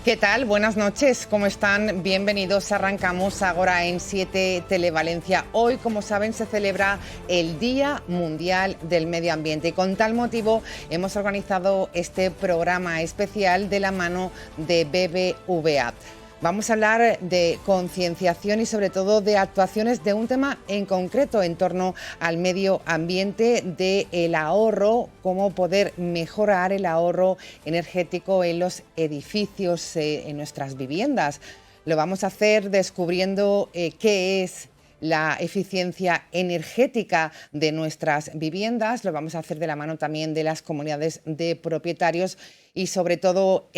¿Qué tal? Buenas noches, ¿cómo están? Bienvenidos. Arrancamos ahora en 7 Televalencia. Hoy, como saben, se celebra el Día Mundial del Medio Ambiente y con tal motivo hemos organizado este programa especial de la mano de BBVA. Vamos a hablar de concienciación y sobre todo de actuaciones de un tema en concreto en torno al medio ambiente, del ahorro, cómo poder mejorar el ahorro energético en los edificios, en nuestras viviendas. Lo vamos a hacer descubriendo qué es la eficiencia energética de nuestras viviendas. Lo vamos a hacer de la mano también de las comunidades de propietarios y sobre todo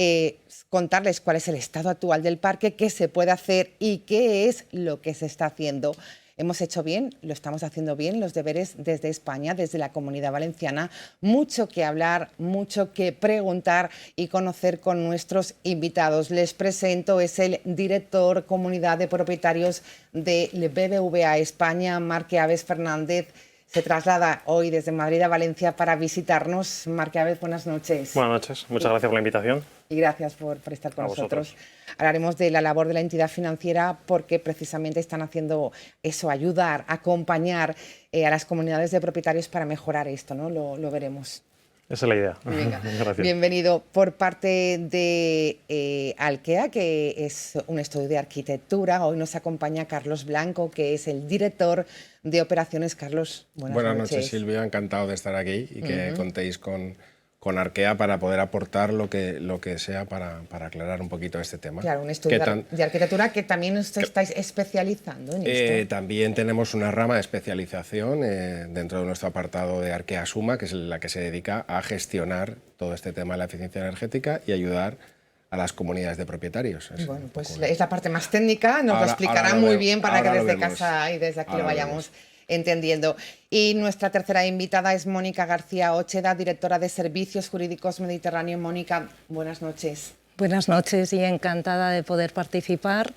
contarles cuál es el estado actual del parque, qué se puede hacer y qué es lo que se está haciendo. Hemos hecho bien, lo estamos haciendo bien, los deberes desde España, desde la Comunidad Valenciana. Mucho que hablar, mucho que preguntar y conocer con nuestros invitados. Les presento, es el director Comunidad de Propietarios de BBVA España, Marc Aves Fernández. Se traslada hoy desde Madrid a Valencia para visitarnos. Marc Aves, buenas noches. Buenas noches, muchas gracias por la invitación. Y gracias por estar con nosotros. Vosotros. Hablaremos de la labor de la entidad financiera porque precisamente están haciendo eso, ayudar, acompañar a las comunidades de propietarios para mejorar esto, ¿no? Lo veremos. Esa es la idea. Venga. Gracias. Bienvenido. Por parte de Alkea, que es un estudio de arquitectura, hoy nos acompaña Carlos Blanco, que es el director de operaciones. Carlos, buenas noches. Silvia, encantado de estar aquí y que contéis con Arquea para poder aportar lo que sea para aclarar un poquito este tema. Claro, un estudio de arquitectura que también os estáis especializando en esto. También tenemos una rama de especialización dentro de nuestro apartado de Arquea Suma, que es la que se dedica a gestionar todo este tema de la eficiencia energética y ayudar a las comunidades de propietarios. Bueno, pues es la parte más técnica, nos lo explicará muy bien para que desde casa y desde aquí lo vayamos entendiendo. Y nuestra tercera invitada es Mónica García Ocheda, directora de Servicios Jurídicos Mediterráneo. Mónica, buenas noches. Buenas noches y encantada de poder participar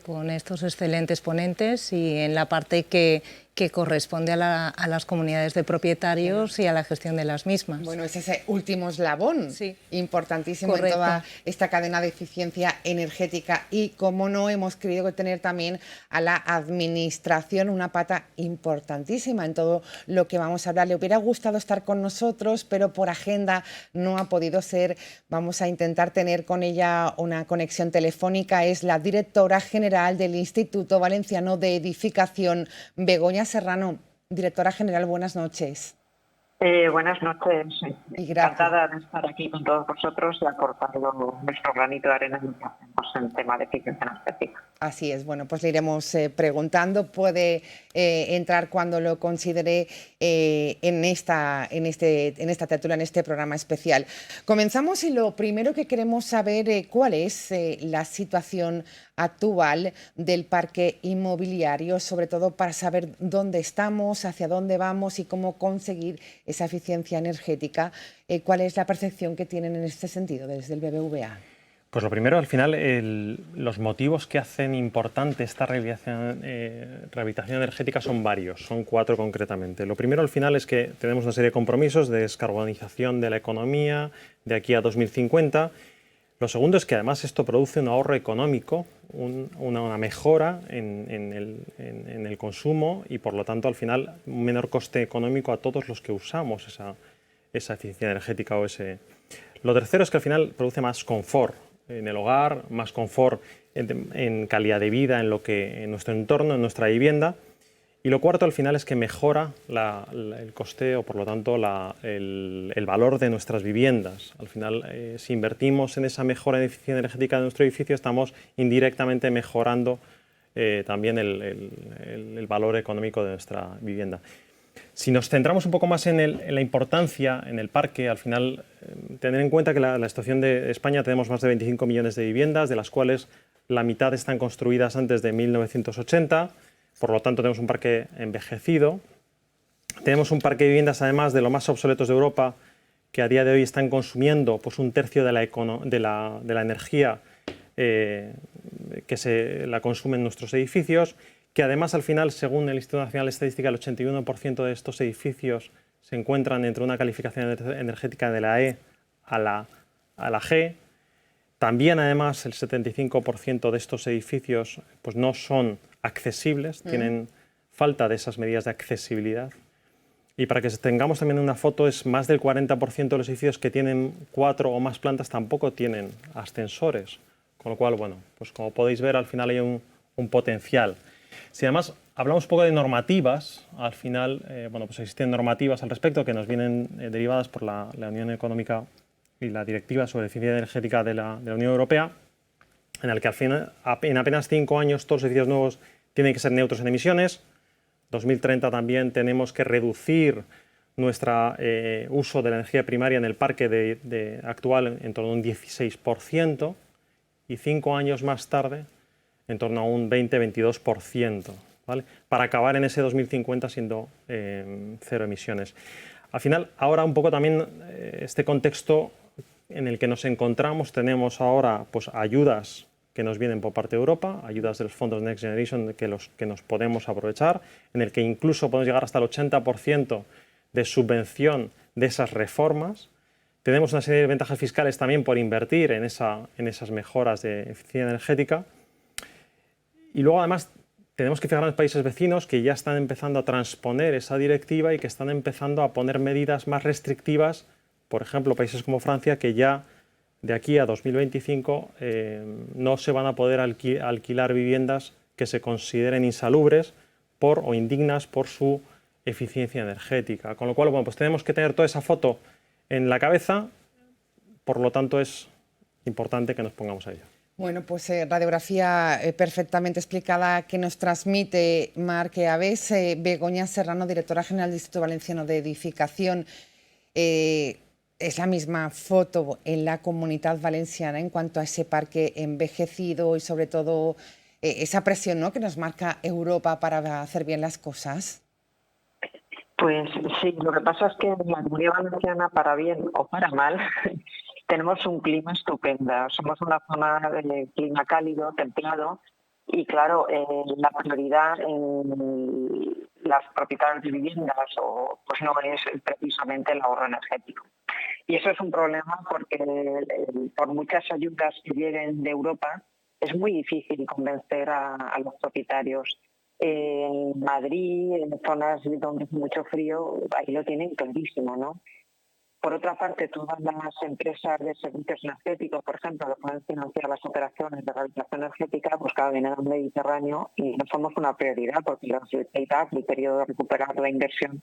con estos excelentes ponentes y en la parte que corresponde a las comunidades de propietarios y a la gestión de las mismas. Bueno, es ese último eslabón, sí, importantísimo correcto, en toda esta cadena de eficiencia energética y, como no, hemos querido tener también a la administración una pata importantísima en todo lo que vamos a hablar. Le hubiera gustado estar con nosotros, pero por agenda no ha podido ser. Vamos a intentar tener con ella una conexión telefónica. Es la directora general del Instituto Valenciano de Edificación, Begoña Serrano. Directora general, buenas noches. Buenas noches. Encantada de estar aquí con todos vosotros y aportar nuestro granito de arena en lo que hacemos en el tema de eficiencia energética. Así es. Bueno, pues le iremos preguntando. Puede entrar cuando lo considere en esta tertulia, en este programa especial. Comenzamos y lo primero que queremos saber cuál es la situación actual del parque inmobiliario, sobre todo para saber dónde estamos, hacia dónde vamos y cómo conseguir esa eficiencia energética. ¿Cuál es la percepción que tienen en este sentido desde el BBVA? Pues lo primero, al final, los motivos que hacen importante esta rehabilitación energética son varios, son 4 concretamente. Lo primero, al final, es que tenemos una serie de compromisos de descarbonización de la economía de aquí a 2050. Lo segundo es que además esto produce un ahorro económico, una mejora en el consumo y, por lo tanto, al final, un menor coste económico a todos los que usamos esa eficiencia energética o ese... Lo tercero es que al final produce más confort en el hogar, más confort en calidad de vida, en nuestro entorno, en nuestra vivienda. Y lo cuarto, al final, es que mejora el coste o, por lo tanto, el valor de nuestras viviendas. Al final, si invertimos en esa mejora de eficiencia energética de nuestro edificio, estamos indirectamente mejorando también el valor económico de nuestra vivienda. Si nos centramos un poco más en la importancia en el parque, al final, tener en cuenta que la situación de España tenemos más de 25 millones de viviendas, de las cuales la mitad están construidas antes de 1980, por lo tanto tenemos un parque envejecido. Tenemos un parque de viviendas, además, de los más obsoletos de Europa, que a día de hoy están consumiendo pues, un tercio de la energía que la consumen nuestros edificios, que además al final, según el Instituto Nacional de Estadística, el 81% de estos edificios se encuentran entre una calificación energética de la E a la G. También, además, el 75% de estos edificios pues, no son accesibles, tienen falta de esas medidas de accesibilidad. Y para que tengamos también una foto, es más del 40% de los edificios que tienen 4 o más plantas tampoco tienen ascensores. Con lo cual, bueno, pues como podéis ver, al final hay un potencial. Si además hablamos un poco de normativas, al final, bueno, pues existen normativas al respecto que nos vienen derivadas por la Unión Económica y la Directiva sobre Eficiencia Energética de la Unión Europea, en el que al final, en apenas 5 años todos los edificios nuevos tienen que ser neutros en emisiones. 2030 también tenemos que reducir nuestro uso de la energía primaria en el parque actual en torno a un 16%, y 5 años más tarde en torno a un 20-22%, ¿vale? Para acabar en ese 2050 siendo cero emisiones. Al final, ahora un poco también este contexto en el que nos encontramos, tenemos ahora pues, ayudas que nos vienen por parte de Europa, ayudas de los fondos Next Generation que nos podemos aprovechar, en el que incluso podemos llegar hasta el 80% de subvención de esas reformas. Tenemos una serie de ventajas fiscales también por invertir en esas mejoras de eficiencia energética. Y luego, además, tenemos que fijar en los países vecinos que ya están empezando a transponer esa directiva y que están empezando a poner medidas más restrictivas. Por ejemplo, países como Francia, que ya de aquí a 2025 no se van a poder alquilar viviendas que se consideren insalubres o indignas por su eficiencia energética. Con lo cual, bueno, pues tenemos que tener toda esa foto en la cabeza, por lo tanto es importante que nos pongamos a ello. Bueno, pues radiografía perfectamente explicada que nos transmite Marc Aves. Begoña Serrano, directora general del Instituto Valenciano de Edificación. Es la misma foto en la Comunidad Valenciana en cuanto a ese parque envejecido y sobre todo esa presión, ¿no?, que nos marca Europa para hacer bien las cosas. Pues sí, lo que pasa es que en la Comunidad Valenciana, para bien o para mal, tenemos un clima estupendo. Somos una zona de clima cálido, templado, y claro, la prioridad en las propietarias de viviendas pues no es precisamente el ahorro energético. Y eso es un problema porque por muchas ayudas que lleguen de Europa es muy difícil convencer a los propietarios. En Madrid, en zonas donde hace mucho frío, ahí lo tienen clarísimo, ¿no? Por otra parte, todas las empresas de servicios energéticos, por ejemplo, que pueden financiar las operaciones de rehabilitación energética, pues claro, vienen al Mediterráneo y no somos una prioridad porque el periodo de recuperar la inversión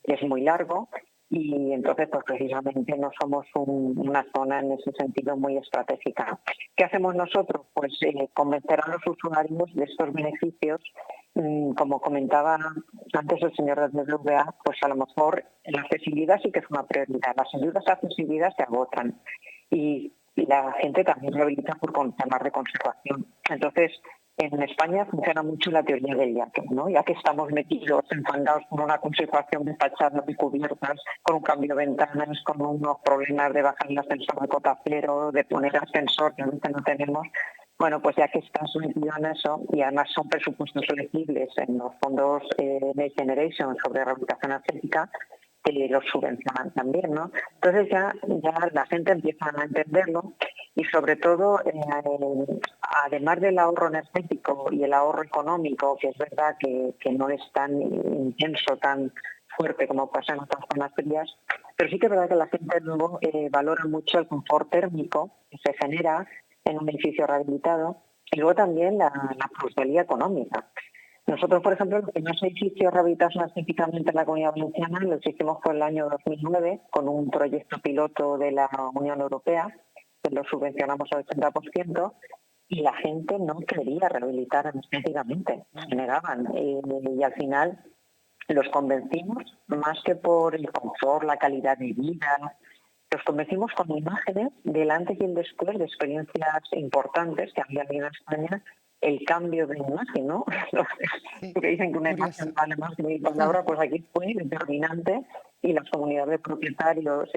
es muy largo y entonces pues precisamente no somos una zona en ese sentido muy estratégica. ¿Qué hacemos nosotros? Pues convencer a los usuarios de estos beneficios. Como comentaba antes el señor del BBVA, pues a lo mejor la accesibilidad sí que es una prioridad. Las ayudas a accesibilidad se agotan y la gente también rehabilita por temas de conservación. Entonces, en España funciona mucho la teoría del yaque, ¿no? Ya que estamos metidos, enfangados con una conservación de fachadas y cubiertas, con un cambio de ventanas, con unos problemas de bajar el ascensor de cota cero, de poner ascensor que ahorita no tenemos. Bueno, pues ya que estás metido en eso, y además son presupuestos elegibles en los fondos Next Generation sobre rehabilitación energética, que los subvencionan también, ¿no? Entonces ya la gente empieza a entenderlo y sobre todo, además del ahorro energético y el ahorro económico, que es verdad que no es tan intenso, tan fuerte como pasa en otras zonas frías, pero sí que es verdad que la gente luego valora mucho el confort térmico que se genera en un edificio rehabilitado y luego también la plusvalía económica. Nosotros, por ejemplo, los primeros edificios rehabilitados energéticamente en la Comunidad Valenciana los hicimos por el año 2009 con un proyecto piloto de la Unión Europea, que lo subvencionamos al 80%, y la gente no quería rehabilitar energéticamente, se negaban. Y al final los convencimos, más que por el confort, la calidad de vida, los convencimos con imágenes del antes y el después de experiencias importantes que había habido en España, el cambio de imagen, ¿no? Porque dicen que una imagen vale más que 1000 palabras, pues aquí fue determinante y las comunidades de propietarios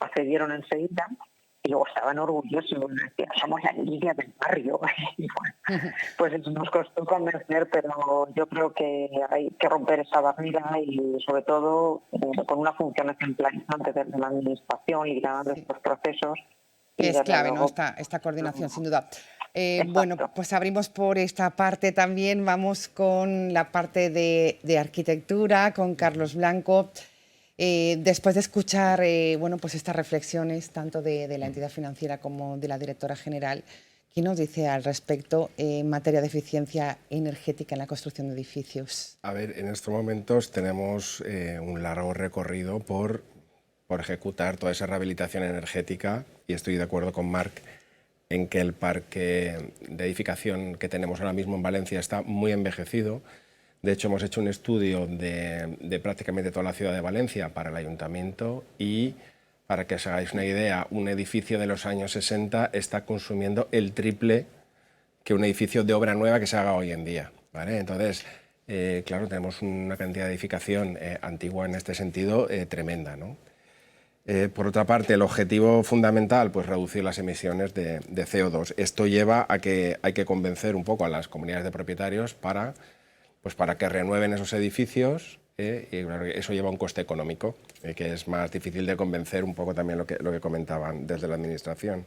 accedieron enseguida y luego estaban orgullosos, decían, somos la línea del barrio. Y bueno, pues eso nos costó convencer, pero yo creo que hay que romper esa barrera y sobre todo con una función ejemplarizante desde la administración y de estos procesos, Que Y es desde clave, ¿no? luego, Esta coordinación, sin duda. exacto. Bueno, pues abrimos por esta parte también. Vamos con la parte de arquitectura, con Carlos Blanco. Después de escuchar bueno, pues estas reflexiones, tanto de la entidad financiera como de la directora general, ¿qué nos dice al respecto en materia de eficiencia energética en la construcción de edificios? A ver, en estos momentos tenemos un largo recorrido por ejecutar toda esa rehabilitación energética, y estoy de acuerdo con Marc en que el parque de edificación que tenemos ahora mismo en Valencia está muy envejecido. De hecho, hemos hecho un estudio de prácticamente toda la ciudad de Valencia para el ayuntamiento, y para que os hagáis una idea, un edificio de los años 60 está consumiendo el triple que un edificio de obra nueva que se haga hoy en día, ¿vale? Entonces, claro, tenemos una cantidad de edificación antigua en este sentido tremenda, ¿no? Por otra parte, el objetivo fundamental, pues reducir las emisiones de CO2. Esto lleva a que hay que convencer un poco a las comunidades de propietarios para que renueven esos edificios, y claro, eso lleva un coste económico, que es más difícil de convencer, un poco también lo que comentaban desde la Administración.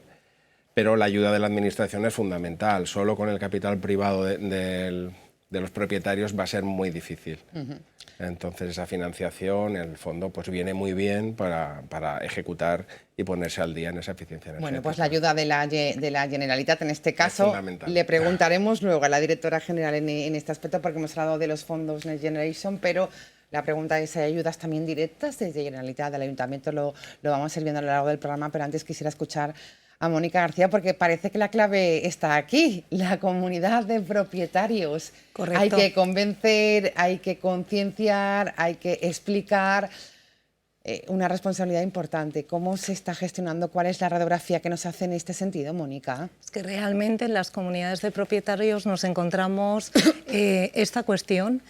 Pero la ayuda de la Administración es fundamental. Solo con el capital privado de los propietarios va a ser muy difícil. Entonces esa financiación, en el fondo, pues viene muy bien para ejecutar y ponerse al día en esa eficiencia energética. Bueno, pues la ayuda de la Generalitat en este caso. fundamental. Le preguntaremos luego a la directora general en este aspecto, porque hemos hablado de los fondos Next Generation, pero la pregunta es, ¿hay ayudas también directas desde Generalitat, del Ayuntamiento? Lo vamos a ir viendo a lo largo del programa, pero antes quisiera escuchar a Mónica García, porque parece que la clave está aquí, la comunidad de propietarios. Correcto. Hay que convencer, hay que concienciar, hay que explicar. Una responsabilidad importante. ¿Cómo se está gestionando? ¿Cuál es la radiografía que nos hace en este sentido, Mónica? Es que realmente en las comunidades de propietarios nos encontramos esta cuestión.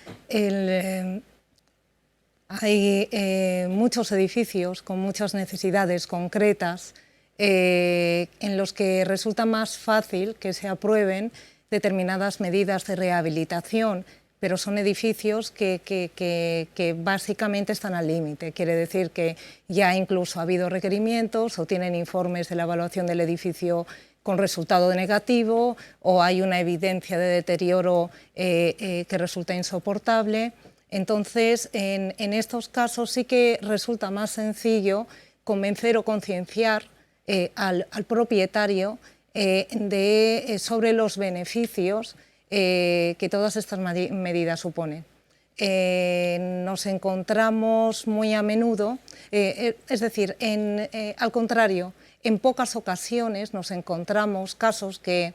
Hay muchos edificios con muchas necesidades concretas en los que resulta más fácil que se aprueben determinadas medidas de rehabilitación, pero son edificios que básicamente están al límite. Quiere decir que ya incluso ha habido requerimientos o tienen informes de la evaluación del edificio con resultado negativo, o hay una evidencia de deterioro que resulta insoportable. Entonces, en estos casos sí que resulta más sencillo convencer o concienciar al propietario sobre los beneficios que todas estas medidas suponen. Nos encontramos muy a menudo, es decir, al contrario, en pocas ocasiones nos encontramos casos que,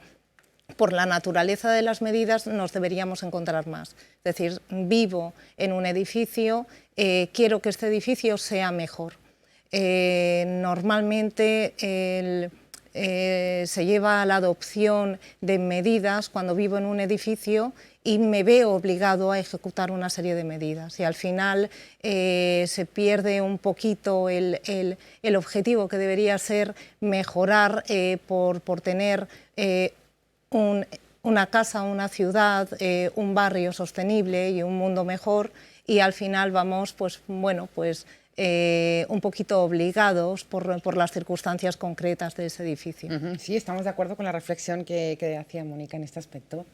por la naturaleza de las medidas, nos deberíamos encontrar más. Es decir, vivo en un edificio, quiero que este edificio sea mejor. Normalmente se lleva a la adopción de medidas cuando vivo en un edificio y me veo obligado a ejecutar una serie de medidas, y al final se pierde un poquito el objetivo, que debería ser mejorar por tener una casa, una ciudad, un barrio sostenible y un mundo mejor, y al final vamos un poquito obligados por las circunstancias concretas de ese edificio. Sí, estamos de acuerdo con la reflexión que hacía Mónica en este aspecto.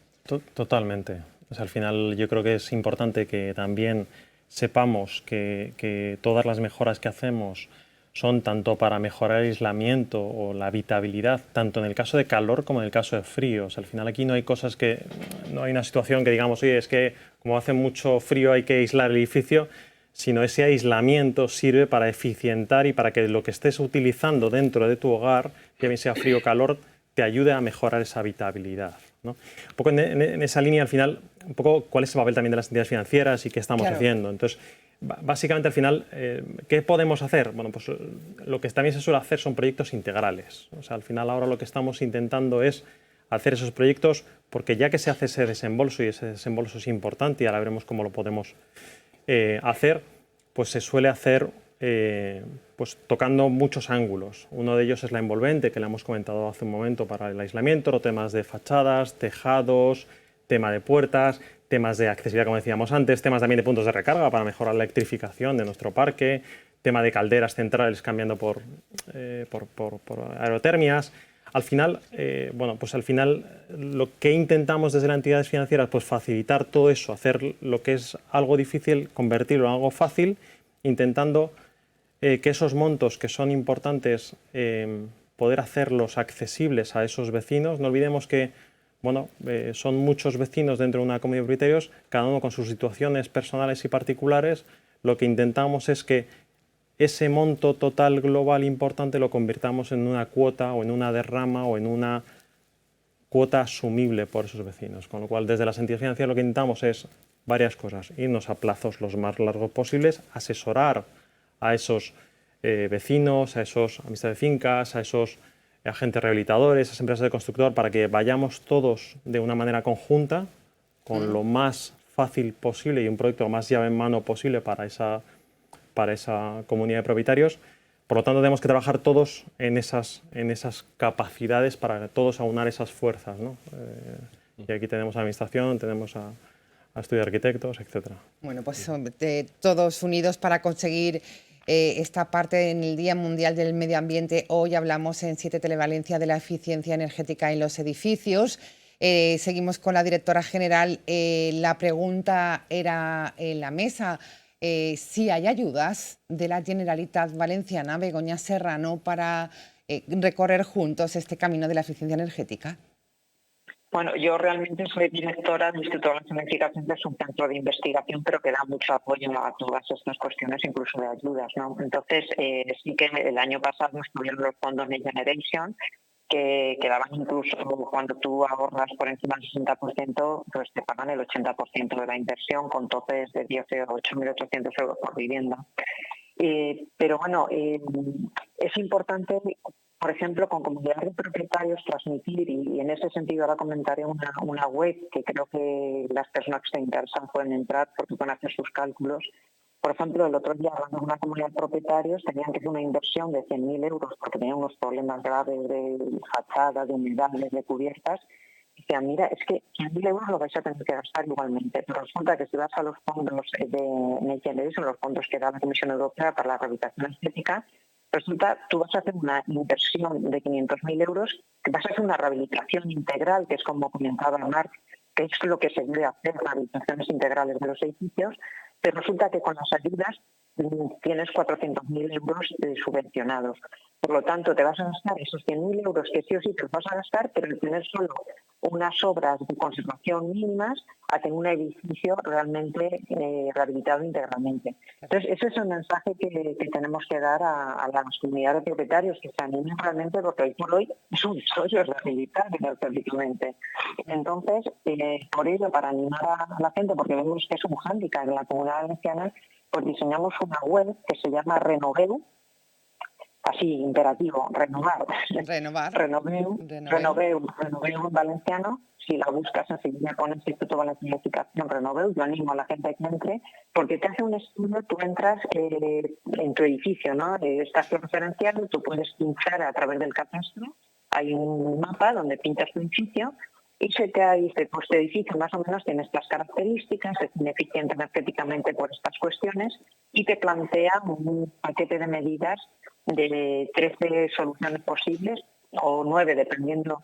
Totalmente. O sea, al final yo creo que es importante que también sepamos que todas las mejoras que hacemos son tanto para mejorar el aislamiento o la habitabilidad, tanto en el caso de calor como en el caso de frío. O sea, al final aquí no hay no hay una situación que digamos, oye, es que como hace mucho frío hay que aislar el edificio, sino ese aislamiento sirve para eficientar y para que lo que estés utilizando dentro de tu hogar, ya bien sea frío o calor, te ayude a mejorar esa habitabilidad, ¿no? Un poco en esa línea, al final, un poco cuál es el papel también de las entidades financieras y qué estamos haciendo. Entonces, básicamente, al final, ¿qué podemos hacer? Bueno, pues lo que también se suele hacer son proyectos integrales. O sea, al final ahora lo que estamos intentando es hacer esos proyectos, porque ya que se hace ese desembolso, y ese desembolso es importante y ahora veremos cómo lo podemos hacer, pues se suele hacer pues tocando muchos ángulos. Uno de ellos es la envolvente, que le hemos comentado hace un momento, para el aislamiento, o temas de fachadas, tejados, tema de puertas, temas de accesibilidad, como decíamos antes, temas también de puntos de recarga para mejorar la electrificación de nuestro parque, tema de calderas centrales cambiando por por aerotermias. Al final, al final lo que intentamos desde las entidades financieras, pues facilitar todo eso, hacer lo que es algo difícil, convertirlo en algo fácil, intentando que esos montos que son importantes, poder hacerlos accesibles a esos vecinos. No olvidemos que son muchos vecinos dentro de una comunidad de propietarios, cada uno con sus situaciones personales y particulares. Lo que intentamos es que ese monto total global importante lo convirtamos en una cuota o en una derrama o en una cuota asumible por esos vecinos. Con lo cual, desde las entidades financieras lo que intentamos es varias cosas: irnos a plazos los más largos posibles, asesorar a esos vecinos, a esos amistades de fincas, a esos agentes rehabilitadores, a esas empresas de constructor, para que vayamos todos de una manera conjunta, con lo más fácil posible y un proyecto más llave en mano posible para esa comunidad de propietarios. Por lo tanto, tenemos que trabajar todos en esas capacidades para todos aunar esas fuerzas, ¿no? Y aquí tenemos a Administración, tenemos a Estudio de Arquitectos, etc. Bueno, pues todos unidos para conseguir esta parte. En el Día Mundial del Medio Ambiente, hoy hablamos en 7 Televalencia de la eficiencia energética en los edificios. Seguimos con la directora general. La pregunta era en la mesa: si hay ayudas de la Generalitat Valenciana, Begoña Serrano, para recorrer juntos este camino de la eficiencia energética. Bueno, yo realmente soy directora del Instituto de Energificación, que es un centro de investigación, pero que da mucho apoyo a todas estas cuestiones, incluso de ayudas, ¿no? Entonces, sí que el año pasado estuvieron los fondos Next Generation, que daban incluso, cuando tú ahorras por encima del 60%, pues te pagan el 80% de la inversión, con topes de 8.800 euros por vivienda. Pero bueno, es importante, por ejemplo, con comunidades de propietarios transmitir, y en ese sentido ahora comentaré una web que creo que las personas que estén interesadas pueden entrar porque pueden hacer sus cálculos. Por ejemplo, el otro día, hablando de una comunidad de propietarios, tenían que hacer una inversión de 100.000 euros porque tenían unos problemas graves de fachada, de humedades, de cubiertas. Y decían, mira, es que 100.000 euros lo vais a tener que gastar igualmente. Pero resulta que si vas a los fondos de Next Generation, los fondos que da la Comisión Europea para la rehabilitación estética, resulta tú vas a hacer una inversión de 500.000 euros, que vas a hacer una rehabilitación integral, que es como comentaba Marc, que es lo que se debe hacer, rehabilitaciones integrales de los edificios, pero resulta que con las ayudas tienes 400.000 euros subvencionados. Por lo tanto, te vas a gastar esos 100.000 euros que sí o sí te los vas a gastar, pero el tener solo unas obras de conservación mínimas a tener un edificio realmente rehabilitado integralmente. Entonces, ese es el mensaje que tenemos que dar a las comunidades de propietarios, que se animen realmente, porque hoy por hoy es un chollo rehabilitar energéticamente. Entonces, por ello, para animar a la gente, porque vemos que es un hándicap en la Comunidad Valenciana, pues diseñamos una web que se llama Renoveu, así, imperativo, renovar. Renoveu en valenciano. Si la buscas enseguida con el Instituto Valenciano de Edificación Renoveu, yo animo a la gente que entre, porque te hace un estudio, tú entras en tu edificio, ¿no? Estás referenciado, tú puedes pinchar a través del catastro, hay un mapa donde pintas tu edificio, y se te dice, pues tu edificio más o menos tiene estas características, es ineficiente energéticamente por estas cuestiones, y te plantea un paquete de medidas de 13 soluciones posibles, o 9, dependiendo,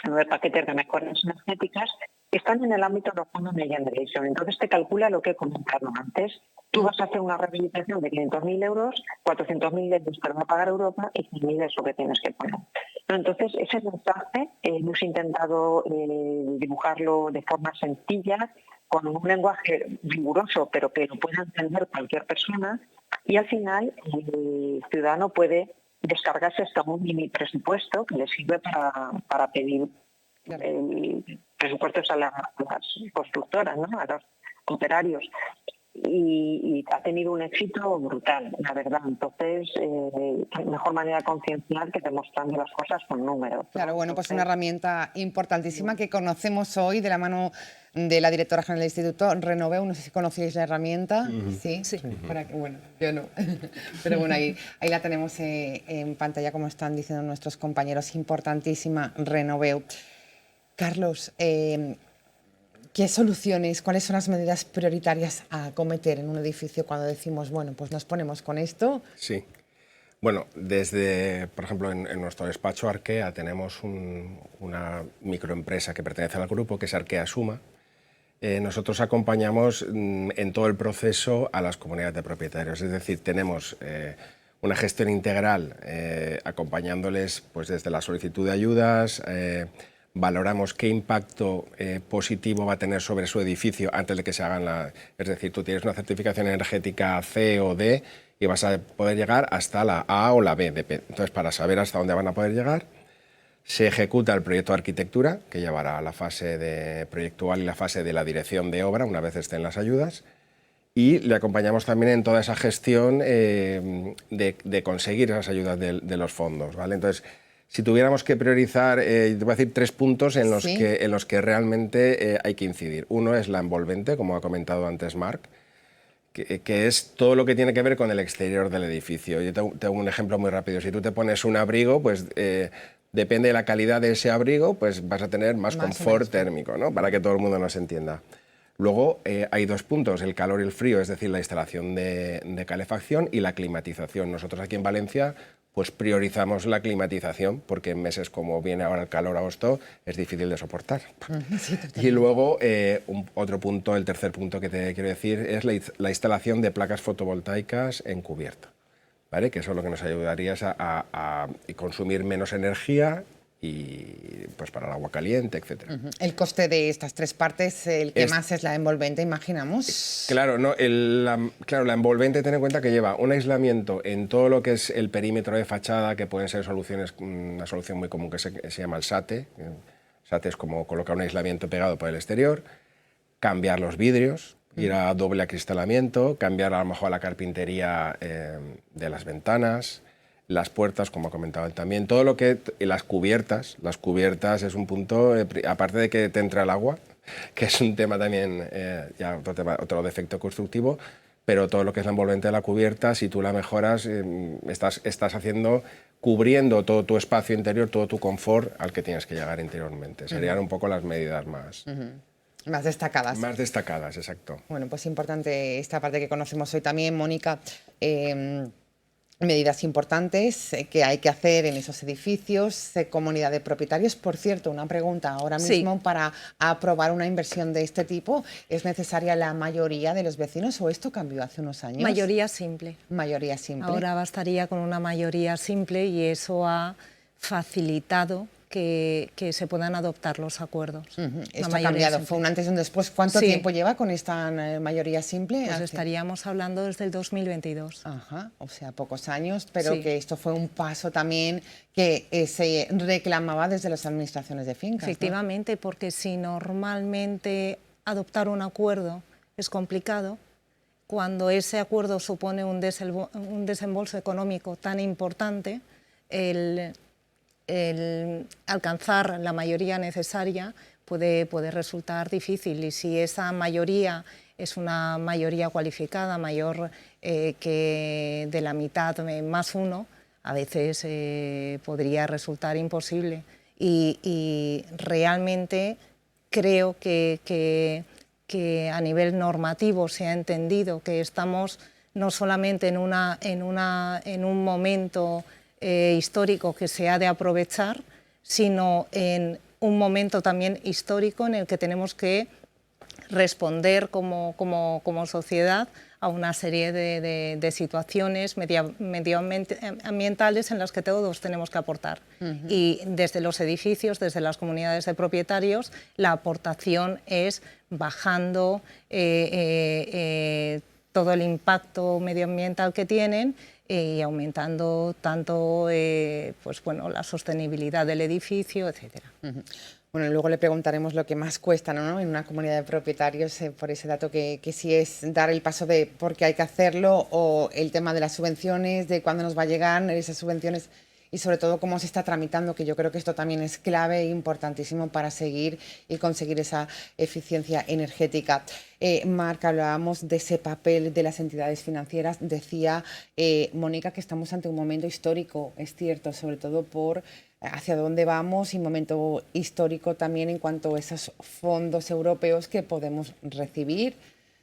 9 paquetes de mejoras energéticas, que están en el ámbito de los fondos Next Generation. Entonces te calcula lo que he comentado antes. Tú vas a hacer una rehabilitación de 500.000 euros, 400.000 euros te lo va a pagar Europa y 100.000 es lo que tienes que poner. Entonces, ese mensaje hemos intentado dibujarlo de forma sencilla, con un lenguaje riguroso, pero que lo pueda entender cualquier persona, y al final el ciudadano puede descargarse hasta un mini presupuesto que le sirve para pedir presupuestos a las constructoras, ¿no? A los operarios. Y ha tenido un éxito brutal, la verdad. Entonces, mejor manera de concienciar que demostrando las cosas con números. Claro, bueno, pues una herramienta importantísima que conocemos hoy de la mano de la directora general del Instituto Renoveu. No sé si conocéis la herramienta. Sí. Bueno, yo no. Pero bueno, ahí la tenemos en pantalla, como están diciendo nuestros compañeros. Importantísima, Renoveu. Carlos, ¿qué soluciones, cuáles son las medidas prioritarias a acometer en un edificio cuando decimos, bueno, pues nos ponemos con esto? Sí. Bueno, por ejemplo, en nuestro despacho Arkea tenemos una microempresa que pertenece al grupo, que es Arkea Suma. Nosotros acompañamos en todo el proceso a las comunidades de propietarios, es decir, tenemos una gestión integral acompañándoles pues, desde la solicitud de ayudas, valoramos qué impacto positivo va a tener sobre su edificio antes de que se hagan Es decir, tú tienes una certificación energética C o D y vas a poder llegar hasta la A o la B. Entonces, para saber hasta dónde van a poder llegar, se ejecuta el proyecto de arquitectura, que llevará a la fase proyectual y la fase de la dirección de obra, una vez estén las ayudas, y le acompañamos también en toda esa gestión de conseguir esas ayudas de los fondos, ¿vale? Entonces, si tuviéramos que priorizar, te voy a decir 3 puntos en los que realmente hay que incidir. Uno es la envolvente, como ha comentado antes Marc, que es todo lo que tiene que ver con el exterior del edificio. Yo tengo un ejemplo muy rápido. Si tú te pones un abrigo, pues depende de la calidad de ese abrigo, pues vas a tener más confort térmico, ¿no? Para que todo el mundo nos entienda. Luego hay 2 puntos, el calor y el frío, es decir, la instalación de calefacción y la climatización. Nosotros aquí en Valencia pues priorizamos la climatización, porque en meses como viene ahora el calor, agosto, es difícil de soportar. Sí, y luego, otro punto, el tercer punto que te quiero decir, es la instalación de placas fotovoltaicas en cubierta, ¿vale? Que eso lo que nos ayudaría es a consumir menos energía y pues para el agua caliente, etcétera. El coste de estas 3 partes, el que más es la envolvente, imaginamos. Claro, no, la envolvente, ten en cuenta que lleva un aislamiento en todo lo que es el perímetro de fachada, que pueden ser soluciones, una solución muy común que se llama el SATE. SATE es como colocar un aislamiento pegado por el exterior, cambiar los vidrios, ir a doble acristalamiento, cambiar a lo mejor la carpintería de las ventanas, las puertas, como ha comentado él también, todo lo que... Y las cubiertas es un punto, aparte de que te entra el agua, que es un tema también, ya otro defecto constructivo, pero todo lo que es la envolvente de la cubierta, si tú la mejoras, estás cubriendo todo tu espacio interior, todo tu confort al que tienes que llegar interiormente. Serían un poco las medidas más... Más destacadas. Más destacadas, exacto. Bueno, pues importante esta parte que conocemos hoy también, Mónica. Medidas importantes que hay que hacer en esos edificios, comunidad de propietarios. Por cierto, una pregunta ahora mismo, para aprobar una inversión de este tipo, ¿es necesaria la mayoría de los vecinos o esto cambió hace unos años? Mayoría simple. Mayoría simple. Ahora bastaría con una mayoría simple y eso ha facilitado que se puedan adoptar los acuerdos. Esto ha cambiado, fue un antes y un después. ¿Cuánto tiempo lleva con esta mayoría simple? Pues estaríamos hablando desde el 2022. Ajá, o sea, pocos años, pero que esto fue un paso también que se reclamaba desde las administraciones de fincas. Efectivamente, ¿no? Porque si normalmente adoptar un acuerdo es complicado, cuando ese acuerdo supone un desembolso económico tan importante, el alcanzar la mayoría necesaria puede resultar difícil, y si esa mayoría es una mayoría cualificada, mayor que de la mitad más 1, a veces podría resultar imposible. Y realmente creo que a nivel normativo se ha entendido que estamos no solamente en un momento histórico que se ha de aprovechar, sino en un momento también histórico en el que tenemos que responder como sociedad a una serie de situaciones medioambientales en las que todos tenemos que aportar. Y desde los edificios, desde las comunidades de propietarios, la aportación es bajando todo el impacto medioambiental que tienen y aumentando tanto la sostenibilidad del edificio, etcétera. Bueno, luego le preguntaremos lo que más cuesta, ¿no?, en una comunidad de propietarios, por ese dato, que si es dar el paso de por qué hay que hacerlo, o el tema de las subvenciones, de cuándo nos va a llegar esas subvenciones, y sobre todo cómo se está tramitando, que yo creo que esto también es clave e importantísimo para seguir y conseguir esa eficiencia energética. Marc, hablábamos de ese papel de las entidades financieras. Decía Mónica que estamos ante un momento histórico, es cierto, sobre todo por hacia dónde vamos, y momento histórico también en cuanto a esos fondos europeos que podemos recibir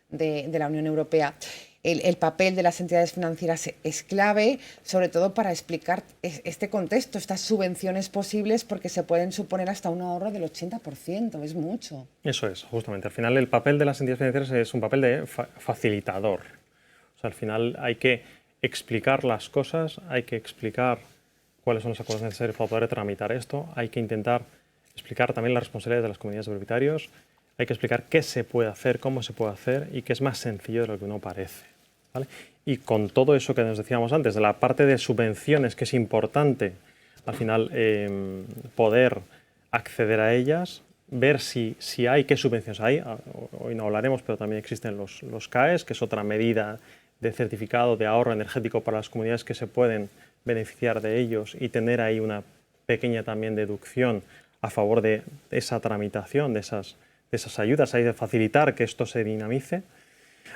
de la Unión Europea. el papel de las entidades financieras es clave, sobre todo para explicar este contexto, estas subvenciones posibles, porque se pueden suponer hasta un ahorro del 80%, es mucho. Eso es, justamente. Al final el papel de las entidades financieras es un papel de facilitador. O sea, al final hay que explicar las cosas, hay que explicar cuáles son los acuerdos necesarios para poder tramitar esto, hay que intentar explicar también las responsabilidades de las comunidades de propietarios, hay que explicar qué se puede hacer, cómo se puede hacer y que es más sencillo de lo que uno parece, ¿vale? Y con todo eso que nos decíamos antes, de la parte de subvenciones, que es importante al final poder acceder a ellas, ver si hay, qué subvenciones hay. Hoy no hablaremos, pero también existen los CAEs, que es otra medida de certificado de ahorro energético para las comunidades que se pueden beneficiar de ellos y tener ahí una pequeña también deducción a favor de esa tramitación, de esas ayudas, ahí de facilitar que esto se dinamice.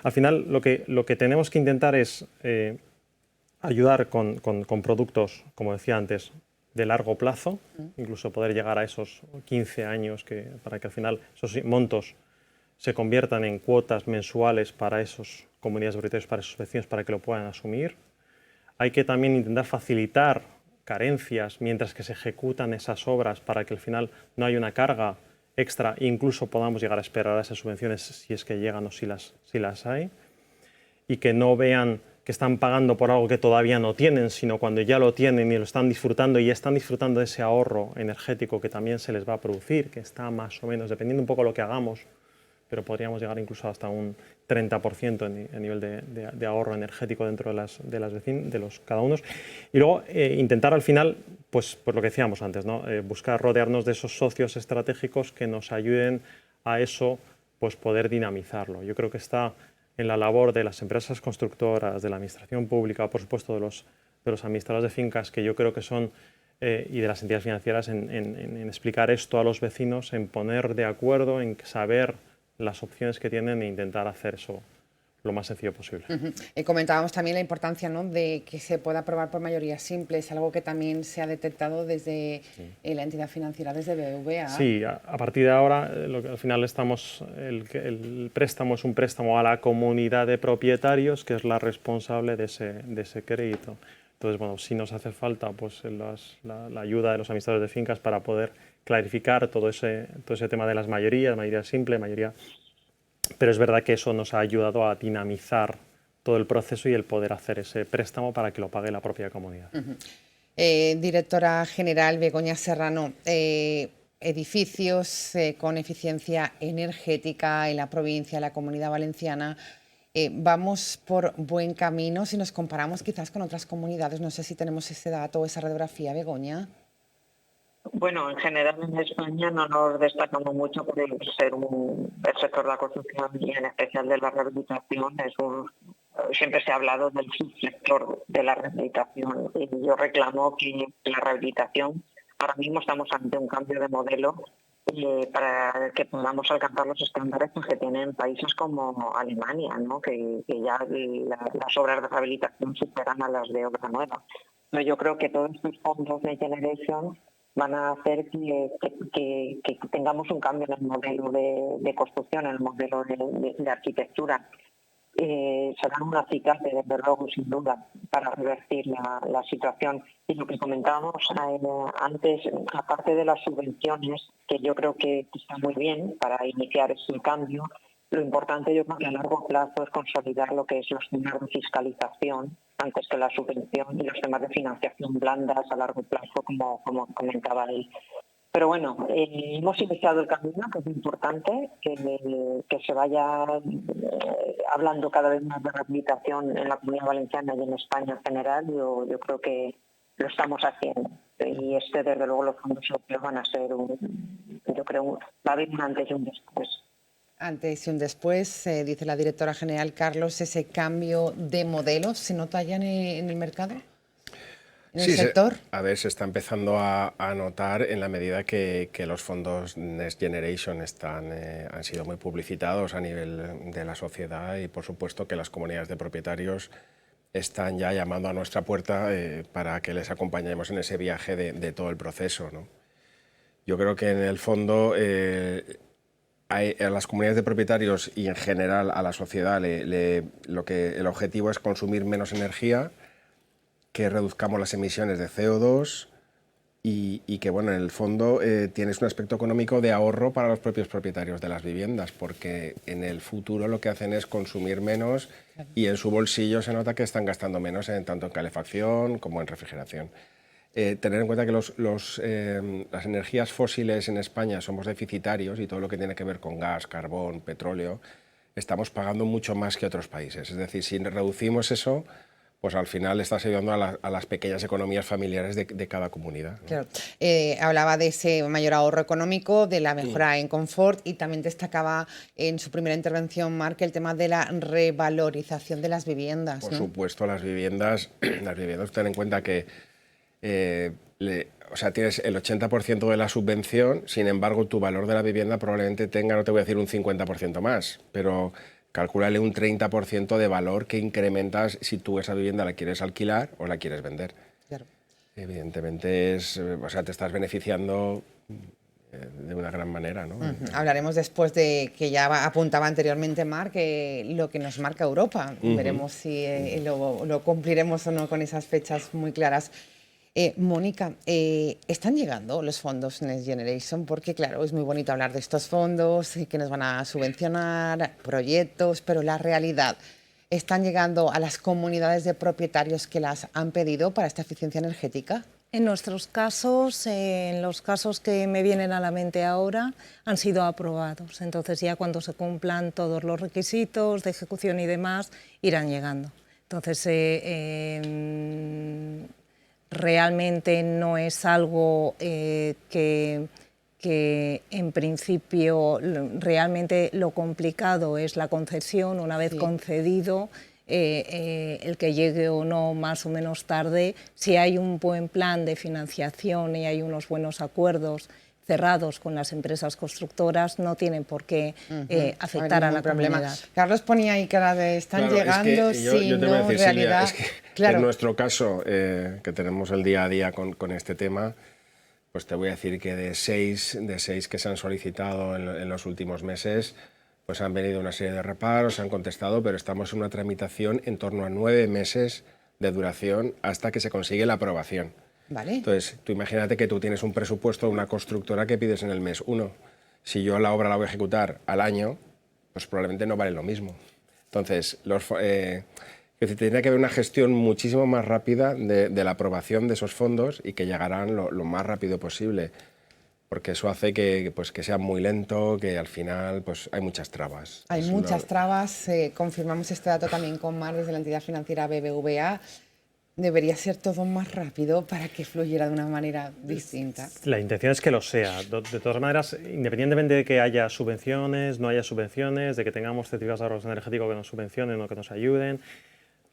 Al final lo que tenemos que intentar es ayudar con productos, como decía antes, de largo plazo, incluso poder llegar a esos 15 años para que al final esos montos se conviertan en cuotas mensuales para esas comunidades de propietarios, para esos vecinos, para que lo puedan asumir. Hay que también intentar facilitar carencias mientras que se ejecutan esas obras para que al final no haya una carga extra e incluso podamos llegar a esperar a esas subvenciones si es que llegan o si las hay, y que no vean que están pagando por algo que todavía no tienen, sino cuando ya lo tienen y lo están disfrutando y están disfrutando de ese ahorro energético que también se les va a producir, que está más o menos, dependiendo un poco de lo que hagamos, pero podríamos llegar incluso hasta un 30% en nivel de ahorro energético dentro de los cada uno. Y luego intentar al final, pues lo que decíamos antes, ¿no? Buscar rodearnos de esos socios estratégicos que nos ayuden a eso, pues poder dinamizarlo. Yo creo que está en la labor de las empresas constructoras, de la administración pública, por supuesto de los administradores de fincas, que yo creo que son, y de las entidades financieras, en explicar esto a los vecinos, en poner de acuerdo, en saber las opciones que tienen e intentar hacer eso lo más sencillo posible. Comentábamos también la importancia, ¿no?, de que se pueda aprobar por mayoría simple, es algo que también se ha detectado desde la entidad financiera, desde BBVA. Sí, a partir de ahora, lo que al final el préstamo es un préstamo a la comunidad de propietarios, que es la responsable de ese crédito. Entonces, bueno, sí nos hace falta pues, la ayuda de los administradores de fincas para poder clarificar todo ese tema de las mayorías, mayoría simple, mayoría... Pero es verdad que eso nos ha ayudado a dinamizar todo el proceso y el poder hacer ese préstamo para que lo pague la propia comunidad. Directora General Begoña Serrano, edificios con eficiencia energética en la provincia, en la Comunidad Valenciana, ¿vamos por buen camino si nos comparamos quizás con otras comunidades? No sé si tenemos ese dato o esa radiografía, Begoña. Bueno, en general en España no nos destacamos mucho por ser el sector de la construcción y en especial de la rehabilitación. Siempre se ha hablado del subsector de la rehabilitación y yo reclamo que la rehabilitación, ahora mismo estamos ante un cambio de modelo para que podamos alcanzar los estándares que tienen países como Alemania, ¿no? que ya las obras de rehabilitación superan a las de obra nueva. Pero yo creo que todos estos fondos de Generation van a hacer que tengamos un cambio en el modelo de construcción, en el modelo de arquitectura. Serán un acicate, desde luego, sin duda, para revertir la situación. Y lo que comentábamos antes, aparte de las subvenciones, que yo creo que está muy bien para iniciar ese cambio, lo importante yo creo que a largo plazo es consolidar lo que es los temas de fiscalización antes que la subvención y los temas de financiación blandas a largo plazo, como comentaba él. Pero bueno, hemos iniciado el camino, que es importante, que se vaya hablando cada vez más de rehabilitación en la Comunidad Valenciana y en España en general. Yo creo que lo estamos haciendo. Y desde luego, los fondos europeos van a ser va a haber un antes y un después. Antes y un después, dice la directora general. Carlos, ¿ese cambio de modelo se nota ya en el mercado? ¿En el sector? Se está empezando a notar en la medida que los fondos Next Generation han sido muy publicitados a nivel de la sociedad y, por supuesto, que las comunidades de propietarios están ya llamando a nuestra puerta para que les acompañemos en ese viaje de todo el proceso, ¿no? Yo creo que en el fondo a las comunidades de propietarios y en general a la sociedad el objetivo es consumir menos energía, que reduzcamos las emisiones de CO2 y que, bueno, en el fondo tienes un aspecto económico de ahorro para los propios propietarios de las viviendas, porque en el futuro lo que hacen es consumir menos y en su bolsillo se nota que están gastando menos tanto en calefacción como en refrigeración. Tener en cuenta que las energías fósiles en España somos deficitarios y todo lo que tiene que ver con gas, carbón, petróleo, estamos pagando mucho más que otros países. Es decir, si reducimos eso, pues al final estás ayudando a las pequeñas economías familiares de cada comunidad, ¿no? Claro. Hablaba de ese mayor ahorro económico, de la mejora en confort y también destacaba en su primera intervención, Marc, el tema de la revalorización de las viviendas. Por ¿no? supuesto, las viviendas, ten en cuenta que tienes el 80% de la subvención, sin embargo, tu valor de la vivienda probablemente tenga, no te voy a decir un 50% más, pero calcúlale un 30% de valor que incrementas si tú esa vivienda la quieres alquilar o la quieres vender. Claro. Evidentemente, te estás beneficiando de una gran manera, ¿no? Hablaremos después de que ya apuntaba anteriormente Marc, lo que nos marca Europa. Veremos si lo cumpliremos o no con esas fechas muy claras. Mónica, ¿están llegando los fondos Next Generation? Porque claro, es muy bonito hablar de estos fondos que nos van a subvencionar, proyectos, pero la realidad, ¿están llegando a las comunidades de propietarios que las han pedido para esta eficiencia energética? En nuestros casos, en los casos que me vienen a la mente ahora, han sido aprobados. Entonces ya cuando se cumplan todos los requisitos de ejecución y demás, irán llegando. Entonces, realmente no es algo que en principio realmente lo complicado es la concesión. Una vez concedido, el que llegue o no más o menos tarde, si hay un buen plan de financiación y hay unos buenos acuerdos cerrados con las empresas constructoras, no tienen por qué afectar a la comunidad. Carlos ponía ahí cara de están llegando, es que yo te voy a decir, realidad. Silvia, en nuestro caso, que tenemos el día a día con este tema, pues te voy a decir que de seis que se han solicitado en los últimos meses, pues han venido una serie de reparos, han contestado, pero estamos en una tramitación en torno a 9 meses de duración hasta que se consigue la aprobación. Vale. Entonces, tú imagínate que tú tienes un presupuesto de una constructora que pides en el mes 1. Si yo la obra la voy a ejecutar al año, pues probablemente no vale lo mismo. Entonces, tendría que haber una gestión muchísimo más rápida de la aprobación de esos fondos y que llegarán lo más rápido posible, porque eso hace que sea muy lento, que al final pues hay muchas trabas. Hay muchas trabas, confirmamos este dato también con Marc desde la entidad financiera BBVA. Debería ser todo más rápido para que fluyera de una manera distinta. La intención es que lo sea. De todas maneras, independientemente de que haya subvenciones, no haya subvenciones, de que tengamos certificados de ahorros energéticos que nos subvencionen o que nos ayuden,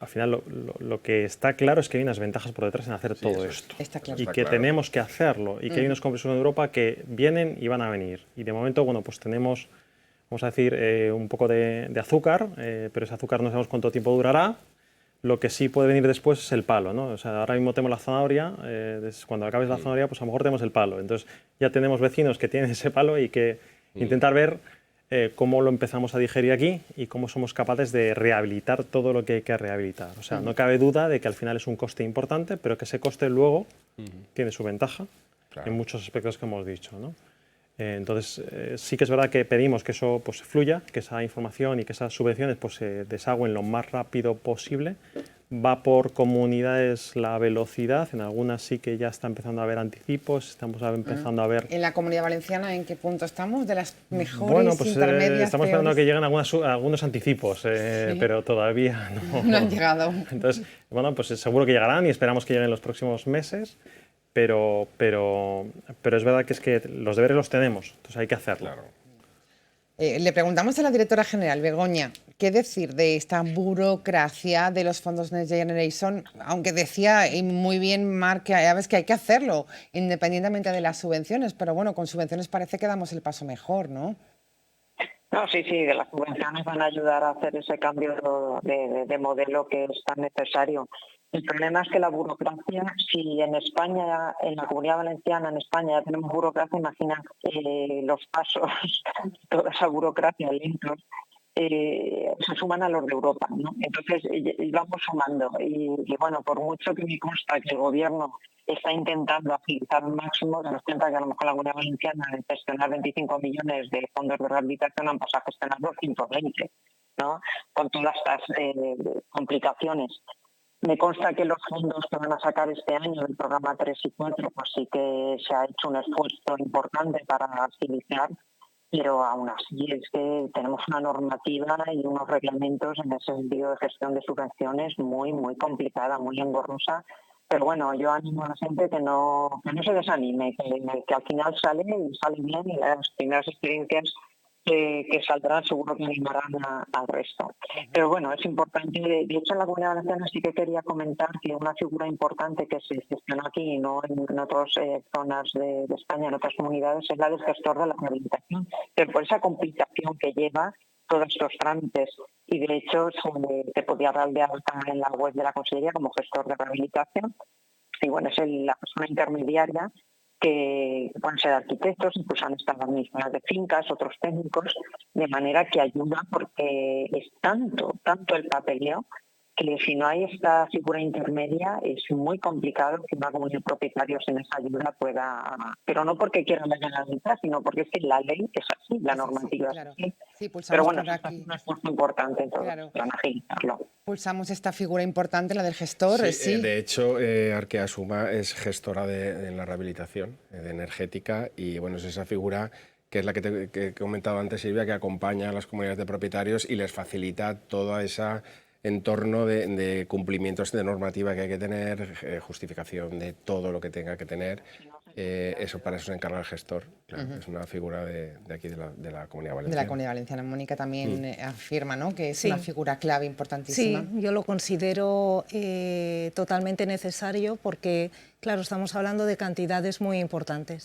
al final lo que está claro es que hay unas ventajas por detrás en hacer todo esto. Está claro. Y que tenemos que hacerlo. Y que hay unos compromisos en Europa que vienen y van a venir. Y de momento, bueno, pues tenemos, vamos a decir, un poco de azúcar, pero ese azúcar no sabemos cuánto tiempo durará. Lo que sí puede venir después es el palo, ¿no? O sea, ahora mismo tenemos la zanahoria, cuando acabes la zanahoria, pues a lo mejor tenemos el palo. Entonces ya tenemos vecinos que tienen ese palo y que intentar ver cómo lo empezamos a digerir aquí y cómo somos capaces de rehabilitar todo lo que hay que rehabilitar. O sea, no cabe duda de que al final es un coste importante, pero que ese coste luego tiene su ventaja en muchos aspectos que hemos dicho, ¿no? Entonces, sí que es verdad que pedimos que eso pues, fluya, que esa información y que esas subvenciones pues, se desagüen lo más rápido posible. Va por comunidades la velocidad, en algunas sí que ya está empezando a haber anticipos, estamos empezando a ver... ¿En la Comunidad Valenciana en qué punto estamos? ¿De las mejores, bueno, pues, intermedias, estamos esperando a que lleguen algunos anticipos, pero todavía no han llegado. Entonces, bueno, pues seguro que llegarán y esperamos que lleguen en los próximos meses. Pero es verdad que es que los deberes los tenemos, entonces hay que hacerlo. Claro. Le preguntamos a la directora general, Begoña, ¿qué decir de esta burocracia de los fondos Next Generation? Aunque decía y muy bien Marc que hay que hacerlo, independientemente de las subvenciones, pero bueno, con subvenciones parece que damos el paso mejor, ¿no? No, sí, que las subvenciones van a ayudar a hacer ese cambio de modelo que es tan necesario. El problema es que la burocracia, si en España, en la Comunidad Valenciana, en España ya tenemos burocracia, imagina los pasos, toda esa burocracia lentos, se suman a los de Europa, ¿no? Entonces vamos sumando y bueno, por mucho que me consta que el gobierno está intentando agilizar al máximo, nos cuenta que a lo mejor la Comunidad Valenciana de gestionar 25 millones de fondos de rehabilitación han pasado a gestionar 220, ¿no? Con todas estas complicaciones. Me consta que los fondos que van a sacar este año del programa 3 y 4, pues sí que se ha hecho un esfuerzo importante para agilizar, pero aún así es que tenemos una normativa y unos reglamentos en ese sentido de gestión de subvenciones muy, muy complicada, muy engorrosa. Pero bueno, yo animo a la gente que no se desanime, que al final sale bien y las primeras experiencias que saldrán seguro que animarán al resto. Pero bueno, es importante, de hecho en la Comunidad Valenciana sí que quería comentar que una figura importante que se gestiona aquí y no en otras zonas de España, en otras comunidades, es la del gestor de la rehabilitación, pero por esa complicación que lleva todos estos trámites, y de hecho se podía dar de alta en la web de la Consellería como gestor de rehabilitación, y bueno, es la persona intermediaria que pueden ser arquitectos, incluso han estado administradores de fincas, otros técnicos, de manera que ayuda porque es tanto el papeleo que si no hay esta figura intermedia es muy complicado que una comunidad de propietarios en esa ayuda pueda, pero no porque quieran legalizar, sino porque es que la ley es así, la normativa claro. es así. Sí, pulsamos pero bueno, por es aquí. un esfuerzo importante en todo Claro. para agilizarlo. Pulsamos esta figura importante, la del gestor. Sí. De hecho, Arkea Suma es gestora en la rehabilitación de energética y bueno, es esa figura que es la que he comentado antes, Silvia, que acompaña a las comunidades de propietarios y les facilita toda esa entorno de cumplimientos de normativa que hay que tener, justificación de todo lo que tenga que tener. Para eso se encarga el gestor. Claro, es una figura de aquí, de la Comunidad Valenciana. De la Comunidad Valenciana. Mónica también afirma, ¿no?, que es Sí. una figura clave importantísima. Sí, yo lo considero totalmente necesario porque, claro, estamos hablando de cantidades muy importantes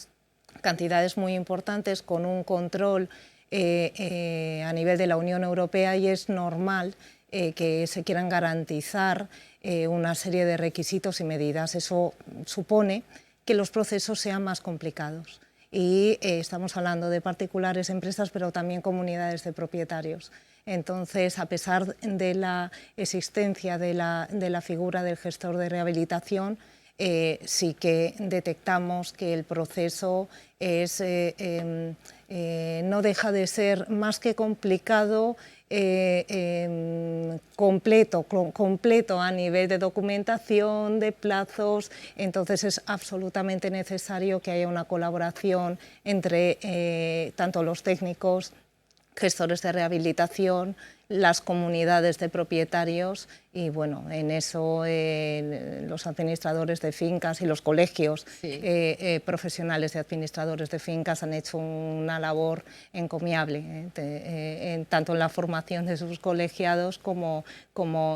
con un control a nivel de la Unión Europea, y es normal que se quieran garantizar una serie de requisitos y medidas. Eso supone que los procesos sean más complicados. Y estamos hablando de particulares, empresas, pero también comunidades de propietarios. Entonces, a pesar de la existencia de la figura del gestor de rehabilitación, sí que detectamos que el proceso no deja de ser más que complicado, completo a nivel de documentación, de plazos. Entonces es absolutamente necesario que haya una colaboración entre tanto los técnicos, gestores de rehabilitación, las comunidades de propietarios, y bueno, en eso los administradores de fincas y los colegios profesionales de administradores de fincas han hecho una labor encomiable, tanto en la formación de sus colegiados como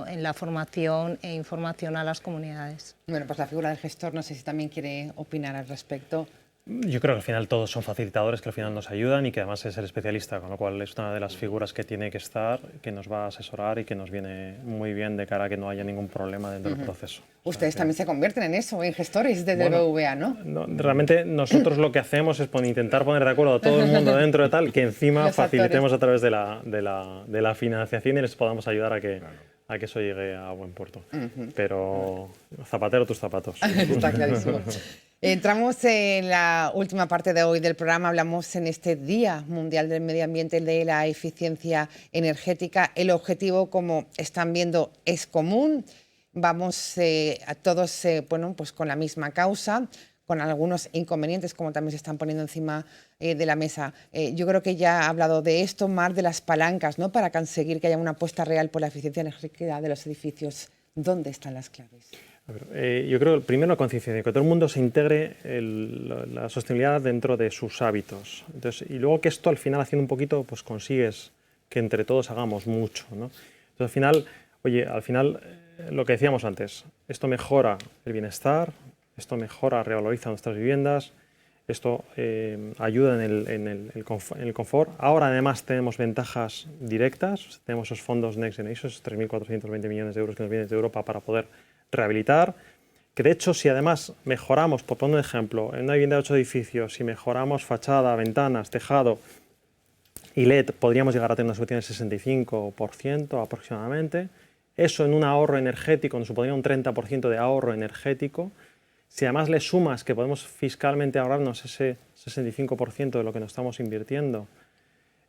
en la formación e información a las comunidades. Bueno, pues la figura del gestor, no sé si también quiere opinar al respecto. Yo creo que al final todos son facilitadores que al final nos ayudan y que además es el especialista, con lo cual es una de las figuras que tiene que estar, que nos va a asesorar y que nos viene muy bien de cara a que no haya ningún problema dentro del proceso. Ustedes también se convierten en eso, en gestores desde el BBVA, ¿no? Realmente nosotros lo que hacemos es intentar poner de acuerdo a todo el mundo dentro de tal, que encima facilitemos a través de la financiación y les podamos ayudar a que eso llegue a buen puerto. Pero zapatero tus zapatos. Está clarísimo. Entramos en la última parte de hoy del programa. Hablamos en este Día Mundial del Medio Ambiente de la eficiencia energética. El objetivo, como están viendo, es común. Vamos a todos pues con la misma causa, con algunos inconvenientes, como también se están poniendo encima de la mesa. Yo creo que ya ha hablado de esto, Mar, de las palancas, ¿no?, para conseguir que haya una apuesta real por la eficiencia energética de los edificios. ¿Dónde están las claves? Yo creo que primero la conciencia, que todo el mundo se integre la sostenibilidad dentro de sus hábitos. Entonces, y luego que esto al final, haciendo un poquito, pues consigues que entre todos hagamos mucho, ¿no? Entonces al final, lo que decíamos antes, esto mejora el bienestar, esto mejora, revaloriza nuestras viviendas, esto ayuda en el confort. Ahora además tenemos ventajas directas, tenemos esos fondos Next Generation, esos 3.420 millones de euros que nos vienen de Europa para poder rehabilitar, que de hecho si además mejoramos, por poner un ejemplo, en una vivienda de 8 edificios, si mejoramos fachada, ventanas, tejado y LED, podríamos llegar a tener una solución del 65% aproximadamente. Eso en un ahorro energético nos supondría un 30% de ahorro energético. Si además le sumas que podemos fiscalmente ahorrarnos ese 65% de lo que nos estamos invirtiendo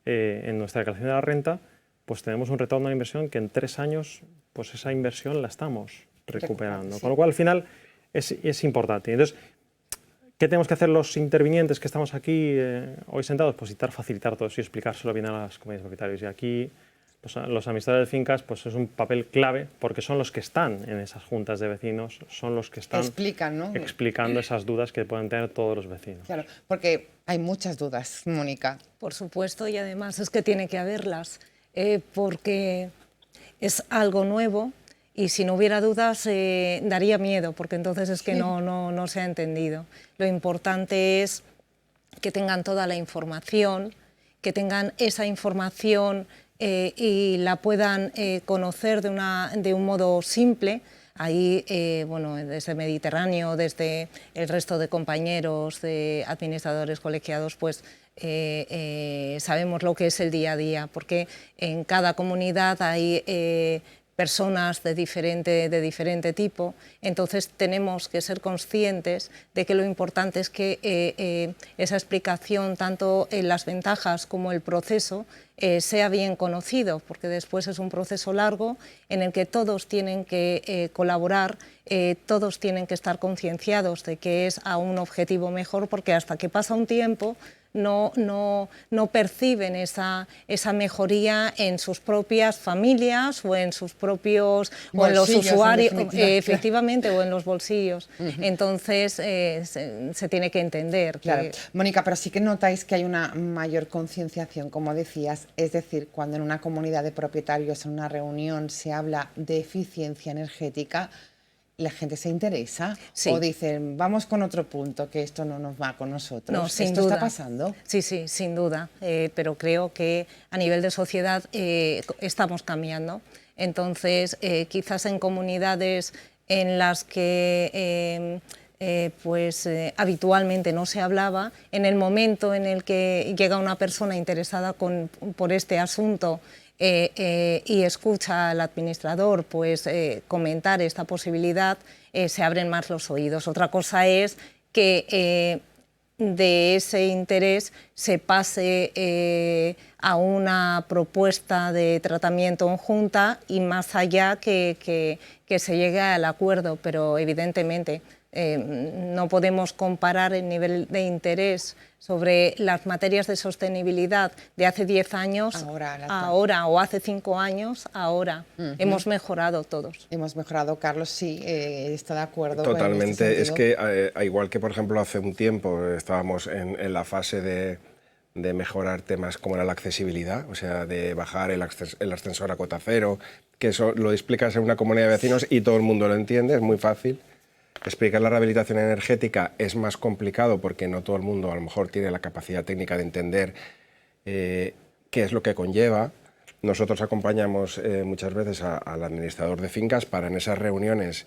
en nuestra declaración de la renta, pues tenemos un retorno de inversión que en 3 años, pues esa inversión la estamos recuperando. Sí. Con lo cual, al final, es importante. Entonces, ¿qué tenemos que hacer los intervinientes que estamos aquí hoy sentados? Pues intentar facilitar todo eso y explicárselo bien a las comunidades de propietarios. Y aquí los administradores de fincas pues es un papel clave porque son los que están en esas juntas de vecinos, son los que están explicando esas dudas que pueden tener todos los vecinos. Claro, porque hay muchas dudas, Mónica. Por supuesto, y además es que tiene que haberlas, porque es algo nuevo y si no hubiera dudas daría miedo, porque entonces es que no se ha entendido. Lo importante es que tengan toda la información, que tengan esa información y la puedan conocer de un modo simple. Ahí, bueno, desde Mediterráneo, desde el resto de compañeros, de administradores colegiados, pues sabemos lo que es el día a día, porque en cada comunidad hay personas de diferente tipo, entonces tenemos que ser conscientes de que lo importante es que esa explicación, tanto en las ventajas como el proceso, sea bien conocido, porque después es un proceso largo en el que todos tienen que colaborar, todos tienen que estar concienciados de que es a un objetivo mejor, porque hasta que pasa un tiempo no perciben esa mejoría en sus propias familias o en sus propios o en los usuarios, efectivamente, o en los bolsillos. Entonces se tiene que entender. Claro. Mónica, pero sí que notáis que hay una mayor concienciación, como decías, es decir, cuando en una comunidad de propietarios, en una reunión, se habla de eficiencia energética, ¿la gente se interesa? Sí. ¿O dicen, vamos con otro punto, que esto no nos va con nosotros? No, sin ¿Esto duda. está pasando? Sí, sin duda, pero creo que a nivel de sociedad estamos cambiando. Entonces, quizás en comunidades en las que habitualmente no se hablaba, en el momento en el que llega una persona interesada por este asunto y escucha al administrador comentar esta posibilidad, se abren más los oídos. Otra cosa es que de ese interés se pase a una propuesta de tratamiento en junta y más allá que se llegue al acuerdo, pero evidentemente no podemos comparar el nivel de interés sobre las materias de sostenibilidad de hace 10 años ahora o hace 5 años ahora. Hemos mejorado todos. Hemos mejorado, Carlos, sí, está de acuerdo. Totalmente, en este es que igual que por ejemplo hace un tiempo estábamos en la fase de mejorar temas como era la accesibilidad, o sea, de bajar el ascensor a cota cero, que eso lo explicas en una comunidad de vecinos y todo el mundo lo entiende, es muy fácil. Explicar la rehabilitación energética es más complicado porque no todo el mundo a lo mejor tiene la capacidad técnica de entender qué es lo que conlleva. Nosotros acompañamos muchas veces al administrador de fincas para en esas reuniones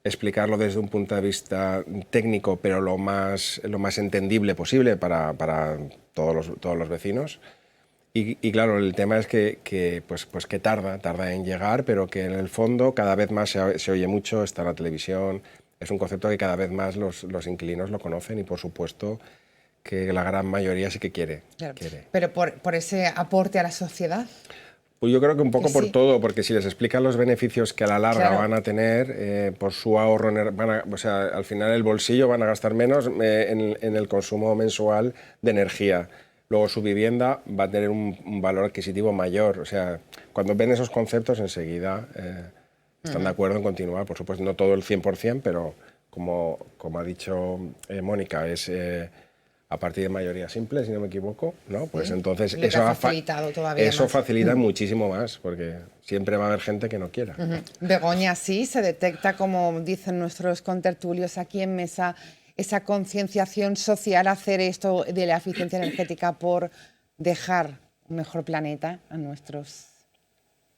explicarlo desde un punto de vista técnico, pero lo más entendible posible para todos los vecinos. Y claro, el tema es que tarda en llegar, pero que en el fondo cada vez más se oye mucho, está en la televisión. Es un concepto que cada vez más los inquilinos lo conocen y, por supuesto, que la gran mayoría sí que quiere. Claro. Pero por ese aporte a la sociedad. Pues yo creo que un poco por sí. todo, porque si les explican los beneficios que a la larga van a tener por su ahorro, o sea, al final el bolsillo van a gastar menos en el consumo mensual de energía. Luego su vivienda va a tener un valor adquisitivo mayor. O sea, cuando ven esos conceptos enseguida están de acuerdo en continuar. Por supuesto, no todo el 100%, pero como ha dicho Mónica, es a partir de mayoría simple, si no me equivoco, ¿no? Pues entonces eso facilita muchísimo más, porque siempre va a haber gente que no quiera. Begoña, sí, se detecta, como dicen nuestros contertulios aquí en mesa, esa concienciación social, hacer esto de la eficiencia energética por dejar un mejor planeta a nuestros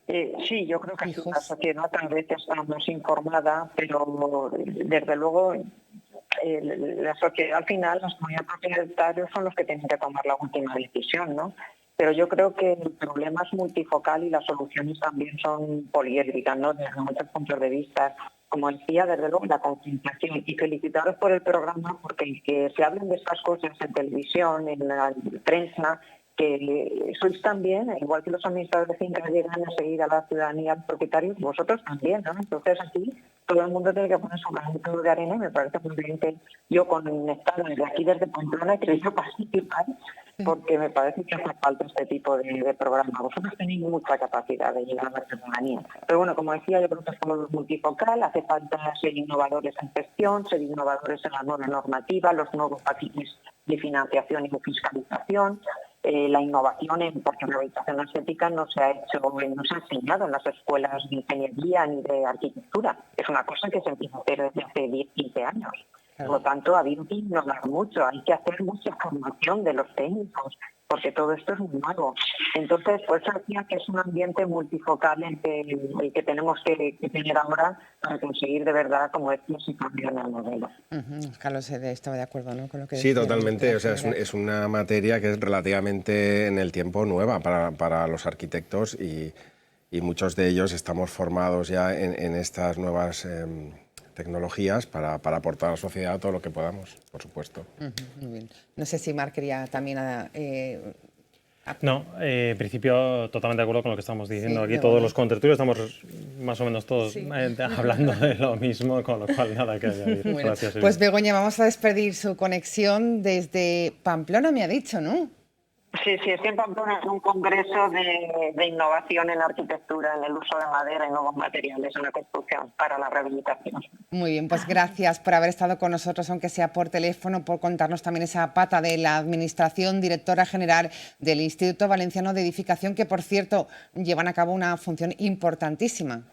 Sí, yo creo que Hijos. la sociedad tal vez está más informada, pero desde luego la sociedad al final, los comunidades propietarios son los que tienen que tomar la última decisión, ¿no? Pero yo creo que el problema es multifocal y las soluciones también son poliédricas, ¿no? Desde muchos puntos de vista. Como decía, desde luego la concienciación, y felicitaros por el programa, porque el que se hablen de estas cosas en televisión, en la prensa, que sois también, igual que los administradores de fincas llegan a seguir a la ciudadanía, a los propietarios, vosotros también, ¿no? Entonces aquí todo el mundo tiene que poner su granito de arena y me parece muy bien que yo conectada desde aquí, desde Pamplona, he querido participar porque me parece que hace falta este tipo de programa. Vosotros tenéis mucha capacidad de llegar a la ciudadanía. Pero bueno, como decía, yo creo que es todo multifocal, hace falta ser innovadores en gestión, ser innovadores en la nueva normativa, los nuevos paquetes de financiación y de fiscalización. La innovación porque la rehabilitación energética no se ha enseñado en las escuelas de ingeniería ni de arquitectura. Es una cosa que se empieza a hacer desde hace 10-15 años. Por lo tanto, ha habido que innovar mucho, hay que hacer mucha formación de los técnicos, porque todo esto es muy nuevo. Entonces, por eso decía que es un ambiente multifocal el que tenemos que tener ahora para conseguir de verdad, como decía, ese cambio en el modelo. Carlos estaba de acuerdo, ¿no? Con lo que Sí, decía, totalmente. ¿no? O sea, es una materia que es relativamente en el tiempo nueva para los arquitectos y muchos de ellos estamos formados ya en estas nuevas tecnologías para aportar a la sociedad todo lo que podamos, por supuesto. Muy bien. No sé si Marc quería también... No, en principio totalmente de acuerdo con lo que estamos diciendo. Sí, Aquí de todos verdad. los contertulios estamos más o menos todos hablando de lo mismo, con lo cual nada que añadir. Bueno, Gracias, pues Silvia. Begoña, vamos a despedir su conexión desde Pamplona, me ha dicho, ¿no? Sí, estoy en Pamplona, es un congreso de innovación en la arquitectura, en el uso de madera y nuevos materiales en la construcción para la rehabilitación. Muy bien, pues gracias por haber estado con nosotros, aunque sea por teléfono, por contarnos también esa pata de la Administración, directora general del Instituto Valenciano de Edificación, que por cierto llevan a cabo una función importantísima.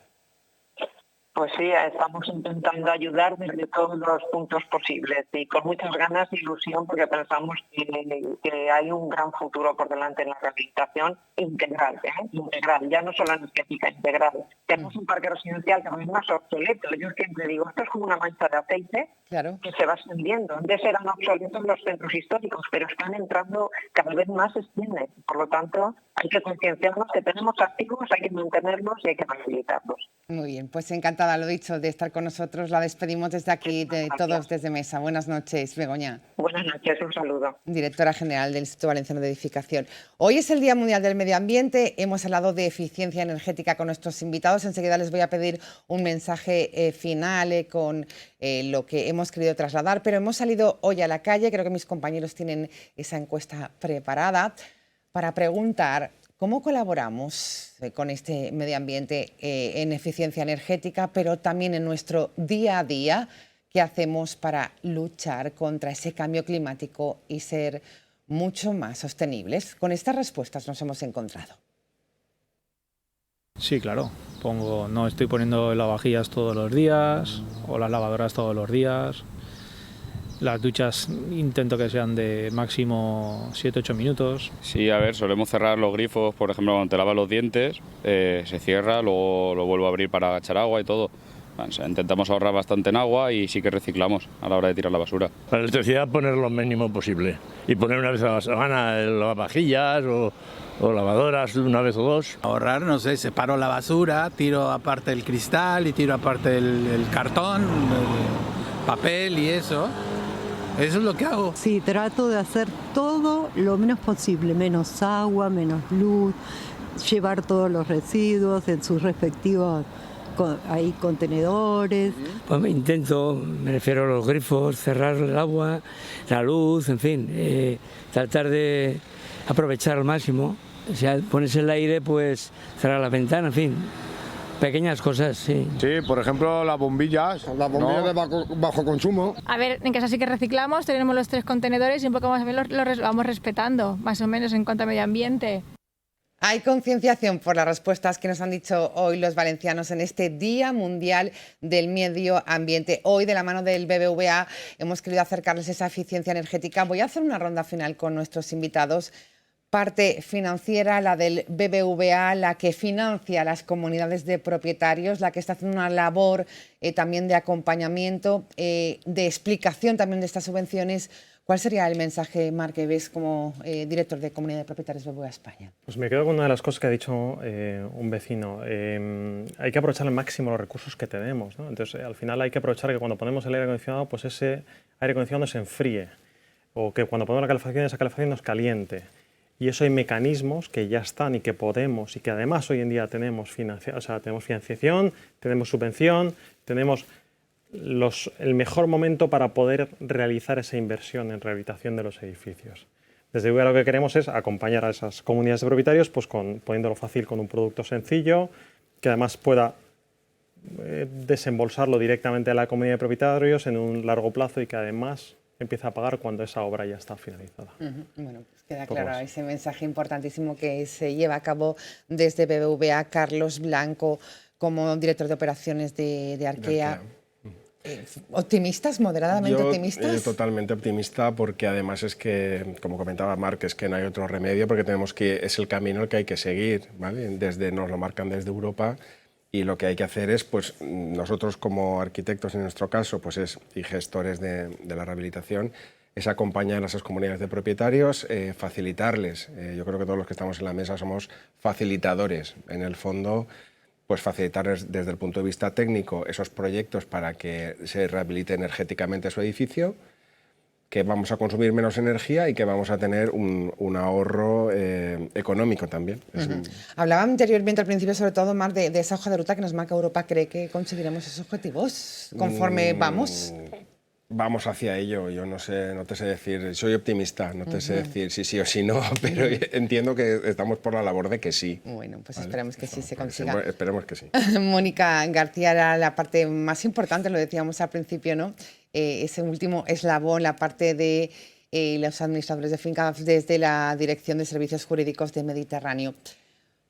Pues sí, estamos intentando ayudar desde todos los puntos posibles y con muchas ganas y ilusión porque pensamos que hay un gran futuro por delante en la rehabilitación integral, integral, ya no solo energética, integral. Tenemos un parque residencial que es más obsoleto. Yo siempre digo, esto es como una mancha de aceite que se va extendiendo. Antes eran obsoletos los centros históricos, pero están entrando cada vez más, se extienden. Por lo tanto, hay que concienciarnos que tenemos activos, hay que mantenerlos y hay que rehabilitarlos. Muy bien, pues encantada, lo dicho, de estar con nosotros. La despedimos desde aquí, de todos desde Mesa. Buenas noches, Begoña. Buenas noches, un saludo. Directora general del Instituto Valenciano de Edificación. Hoy es el Día Mundial del Medio Ambiente. Hemos hablado de eficiencia energética con nuestros invitados. Enseguida les voy a pedir un mensaje final con lo que hemos querido trasladar. Pero hemos salido hoy a la calle. Creo que mis compañeros tienen esa encuesta preparada para preguntar cómo colaboramos con este medio ambiente en eficiencia energética, pero también en nuestro día a día. ¿Qué hacemos para luchar contra ese cambio climático y ser mucho más sostenibles? Con estas respuestas nos hemos encontrado. Sí, claro. No estoy poniendo lavavajillas todos los días o las lavadoras todos los días. Las duchas intento que sean de máximo 7-8 minutos. Sí, a ver, solemos cerrar los grifos, por ejemplo, cuando te lavas los dientes, se cierra, luego lo vuelvo a abrir para echar agua y todo. O sea, intentamos ahorrar bastante en agua y sí que reciclamos a la hora de tirar la basura. La electricidad poner lo mínimo posible y poner una vez a la semana lavavajillas o lavadoras una vez o dos. Ahorrar, no sé, separo la basura, tiro aparte el cristal y tiro aparte el cartón, el papel y eso. Eso es lo que hago. Sí, trato de hacer todo lo menos posible, menos agua, menos luz, llevar todos los residuos en sus respectivos contenedores. Pues me refiero a los grifos, cerrar el agua, la luz, en fin, tratar de aprovechar al máximo. Si pones el aire, pues cerrar la ventana, en fin. Pequeñas cosas, sí. Sí, por ejemplo, las bombillas. Las bombillas de bajo consumo. A ver, en casa sí que reciclamos, tenemos los 3 contenedores y un poco más o menos los vamos respetando, más o menos en cuanto a medio ambiente. Hay concienciación por las respuestas que nos han dicho hoy los valencianos en este Día Mundial del Medio Ambiente. Hoy, de la mano del BBVA, hemos querido acercarles esa eficiencia energética. Voy a hacer una ronda final con nuestros invitados parte financiera, la del BBVA, la que financia a las comunidades de propietarios, la que está haciendo una labor también de acompañamiento, de explicación también de estas subvenciones. ¿Cuál sería el mensaje, Marc, que ves como director de Comunidad de Propietarios BBVA España? Pues me quedo con una de las cosas que ha dicho un vecino. Hay que aprovechar al máximo los recursos que tenemos, ¿no? Entonces, al final hay que aprovechar que cuando ponemos el aire acondicionado, pues ese aire acondicionado se enfríe, o que cuando ponemos la calefacción, esa calefacción nos caliente. Y eso hay mecanismos que ya están y que podemos, y que además hoy en día tenemos financiación, tenemos subvención, tenemos el mejor momento para poder realizar esa inversión en rehabilitación de los edificios. Desde BBVA lo que queremos es acompañar a esas comunidades de propietarios, pues poniéndolo fácil con un producto sencillo, que además pueda desembolsarlo directamente a la comunidad de propietarios en un largo plazo y que además empieza a pagar cuando esa obra ya está finalizada. Bueno, pues queda claro ese mensaje importantísimo que se lleva a cabo desde BBVA. Carlos Blanco, como director de operaciones de Arquea. ¿Optimistas, moderadamente optimistas? Totalmente optimista, porque además es que, como comentaba Marc, es que no hay otro remedio, porque es el camino el que hay que seguir, ¿vale? Nos lo marcan desde Europa. Y lo que hay que hacer es, pues nosotros como arquitectos en nuestro caso, pues y gestores de la rehabilitación, es acompañar a esas comunidades de propietarios, facilitarles. Yo creo que todos los que estamos en la mesa somos facilitadores. En el fondo, pues facilitarles desde el punto de vista técnico esos proyectos para que se rehabilite energéticamente su edificio, que vamos a consumir menos energía y que vamos a tener un ahorro económico también. Hablaba anteriormente al principio sobre todo, Marc, de esa hoja de ruta que nos marca Europa. ¿Cree que conseguiremos esos objetivos conforme vamos? Vamos hacia ello. Yo no te sé decir, soy optimista, no te sé decir si sí o si no, pero entiendo que estamos por la labor de que sí. Bueno, pues esperemos que sí se consiga. Esperemos que sí. Mónica García, era la parte más importante, lo decíamos al principio, ¿no? Ese último eslabón, la parte de los administradores de fincas desde la Dirección de Servicios Jurídicos de Mediterráneo.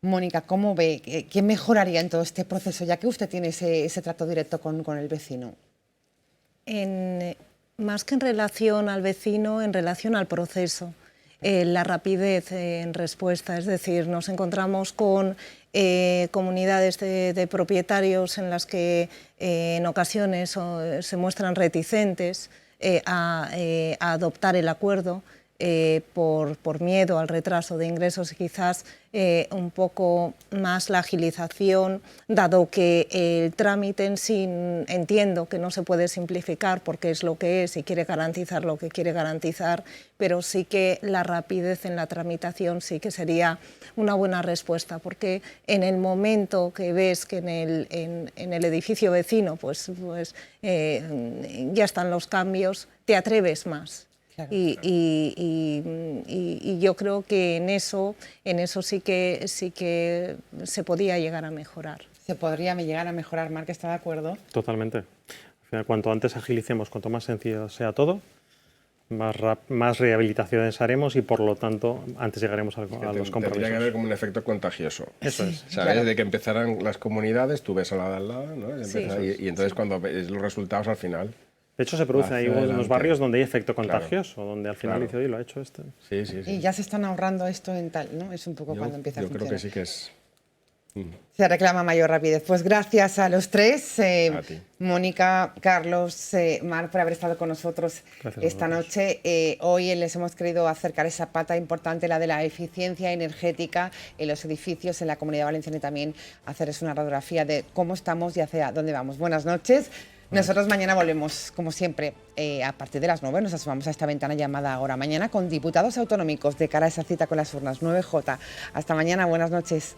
Mónica, ¿cómo ve? ¿Qué mejoraría en todo este proceso, ya que usted tiene ese trato directo con el vecino? Más que en relación al vecino, en relación al proceso. La rapidez en respuesta, es decir, nos encontramos con comunidades de propietarios en las que en ocasiones se muestran reticentes a adoptar el acuerdo por miedo al retraso de ingresos y quizás un poco más la agilización, dado que el trámite en sí entiendo que no se puede simplificar porque es lo que es y quiere garantizar lo que quiere garantizar, pero sí que la rapidez en la tramitación sí que sería una buena respuesta, porque en el momento que ves que en el edificio vecino pues ya están los cambios, te atreves más. Claro, y yo creo que en eso sí que se podía llegar a mejorar. Se podría llegar a mejorar, Marc, ¿está de acuerdo? Totalmente. Al final, cuanto antes agilicemos, cuanto más sencillo sea todo, más rehabilitaciones haremos y por lo tanto antes llegaremos a los compromisos. Tendría que haber como un efecto contagioso. Eso es. ¿Sabes? Claro. De que empezaran las comunidades, tú ves a la de al lado, ¿no? Y entonces cuando ves los resultados al final... De hecho, se produce ahí unos barrios donde hay efecto contagioso, donde al final dice, oye, lo ha hecho este. Sí. Y ya se están ahorrando esto en tal, ¿no? Es un poco cuando empieza a funcionar. Yo creo que sí que es... Se reclama mayor rapidez. Pues gracias a los tres, Mónica, Carlos, Marc, por haber estado con nosotros esta noche. Hoy les hemos querido acercar esa pata importante, la de la eficiencia energética en los edificios en la Comunidad Valenciana y también hacerles una radiografía de cómo estamos y hacia dónde vamos. Buenas noches. Nosotros mañana volvemos, como siempre, a partir de las 9. Nos asomamos a esta ventana llamada Ahora Mañana con diputados autonómicos de cara a esa cita con las urnas 9J. Hasta mañana, buenas noches.